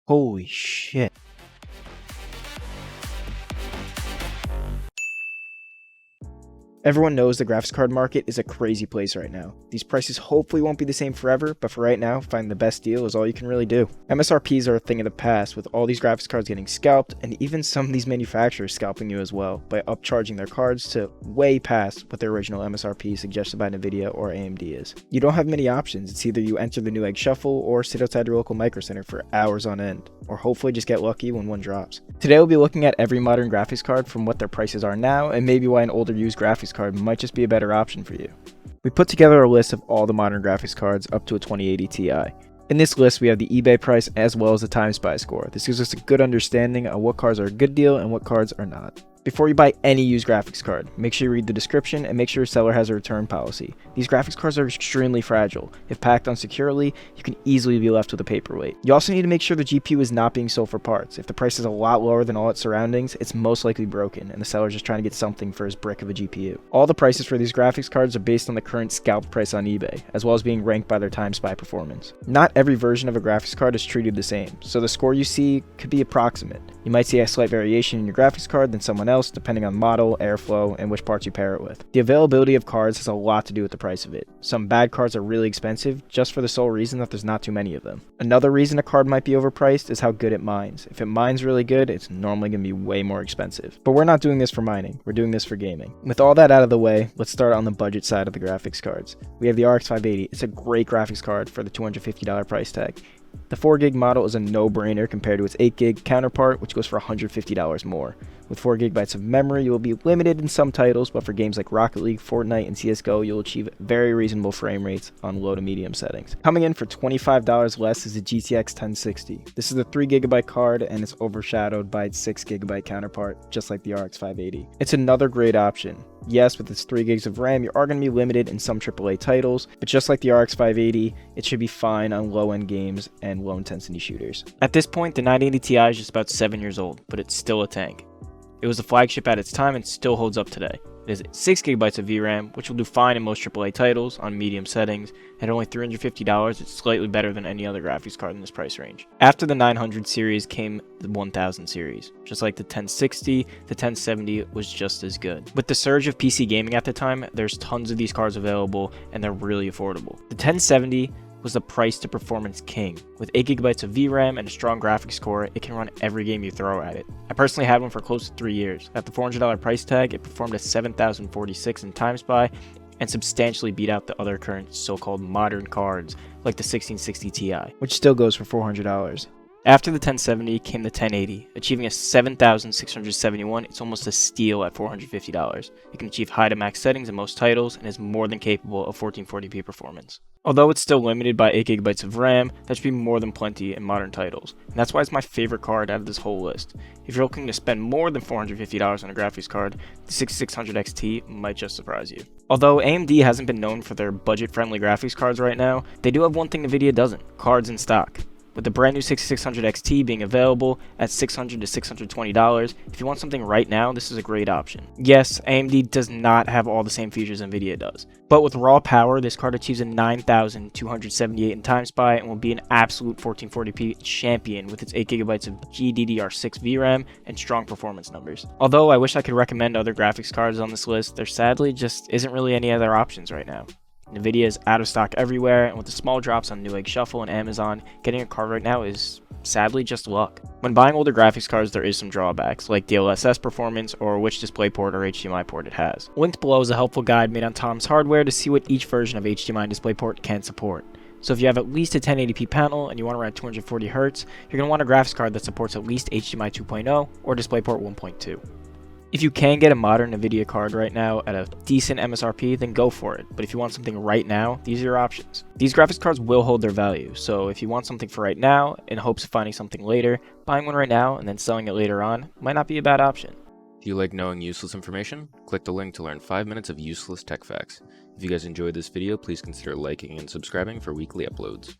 Holy shit. Everyone knows the graphics card market is a crazy place right now. These prices hopefully won't be the same forever, but for right now, finding the best deal is all you can really do. MSRPs are a thing of the past, with all these graphics cards getting scalped, and even some of these manufacturers scalping you as well, by upcharging their cards to way past what their original MSRP suggested by Nvidia or AMD is. You don't have many options. It's either you enter the Newegg Shuffle or sit outside your local micro center for hours on end, or hopefully just get lucky when one drops. Today we'll be looking at every modern graphics card from what their prices are now, and maybe why an older used graphics card might just be a better option for you. We put together a list of all the modern graphics cards up to a 2080 Ti. In this list we have the eBay price as well as the TimeSpy score. This gives us a good understanding of what cards are a good deal and what cards are not. Before you buy any used graphics card, make sure you read the description and make sure your seller has a return policy. These graphics cards are extremely fragile. If packed unsecurely, you can easily be left with a paperweight. You also need to make sure the GPU is not being sold for parts. If the price is a lot lower than all its surroundings, it's most likely broken and the seller is just trying to get something for his brick of a GPU. All the prices for these graphics cards are based on the current scalped price on eBay, as well as being ranked by their TimeSpy performance. Not every version of a graphics card is treated the same, so the score you see could be approximate. You might see a slight variation in your graphics card than someone else, depending on model, airflow, and which parts you pair it with. The availability of cards has a lot to do with the price of it. Some bad cards are really expensive just for the sole reason that there's not too many of them. Another reason a card might be overpriced is how good it mines. If it mines really good, it's normally going to be way more expensive. But we're not doing this for mining, we're doing this for gaming. With all that out of the way, let's start on the budget side of the graphics cards. We have the RX 580. It's a great graphics card for the $250 price tag. The 4GB model is a no-brainer compared to its 8GB counterpart, which goes for $150 more. With 4GB of memory, you will be limited in some titles, but for games like Rocket League, Fortnite, and CSGO, you'll achieve very reasonable frame rates on low to medium settings. Coming in for $25 less is the GTX 1060. This is a 3GB card, and it's overshadowed by its 6GB counterpart, just like the RX 580. It's another great option. Yes, with its 3GB of RAM, you are going to be limited in some AAA titles, but just like the RX 580, it should be fine on low-end games and low-intensity shooters. At this point, the 980 Ti is just about 7 years old, but it's still a tank. It was a flagship at its time and still holds up today. It has 6GB of VRAM, which will do fine in most AAA titles on medium settings. At only $350, it's slightly better than any other graphics card in this price range. After the 900 series came the 1000 series. Just like the 1060, the 1070 was just as good. With the surge of PC gaming at the time, there's tons of these cards available and they're really affordable. The 1070 was the price to performance king. With 8GB of VRAM and a strong graphics core, it can run every game you throw at it. I personally had one for close to 3 years. At the $400 price tag, it performed at 7046 in TimeSpy and substantially beat out the other current so-called modern cards like the 1660 Ti, which still goes for $400. After the 1070 came the 1080, achieving a 7671. It's almost a steal at $450. It can achieve high to max settings in most titles and is more than capable of 1440p performance. Although it's still limited by 8GB of RAM, that should be more than plenty in modern titles, and that's why it's my favorite card out of this whole list. If you're looking to spend more than $450 on a graphics card, the 6600 XT might just surprise you. Although AMD hasn't been known for their budget-friendly graphics cards right now, they do have one thing Nvidia doesn't: cards in stock. With the brand new 6600 XT being available at $600 to $620, if you want something right now, this is a great option. Yes, AMD does not have all the same features Nvidia does, but with raw power, this card achieves a 9278 in TimeSpy and will be an absolute 1440p champion with its 8GB of GDDR6 VRAM and strong performance numbers. Although I wish I could recommend other graphics cards on this list, there sadly just isn't really any other options right now. Nvidia is out of stock everywhere, and with the small drops on Newegg Shuffle and Amazon, getting a card right now is sadly just luck. When buying older graphics cards, there is some drawbacks, like DLSS performance or which DisplayPort or HDMI port it has. Linked below is a helpful guide made on Tom's Hardware to see what each version of HDMI and DisplayPort can support. So if you have at least a 1080p panel and you want around 240Hz, you're going to want a graphics card that supports at least HDMI 2.0 or DisplayPort 1.2. If you can get a modern Nvidia card right now at a decent MSRP, then go for it. But if you want something right now, these are your options. These graphics cards will hold their value, so if you want something for right now in hopes of finding something later, buying one right now and then selling it later on might not be a bad option. Do you like knowing useless information? Click the link to learn 5 minutes of useless tech facts. If you guys enjoyed this video, please consider liking and subscribing for weekly uploads.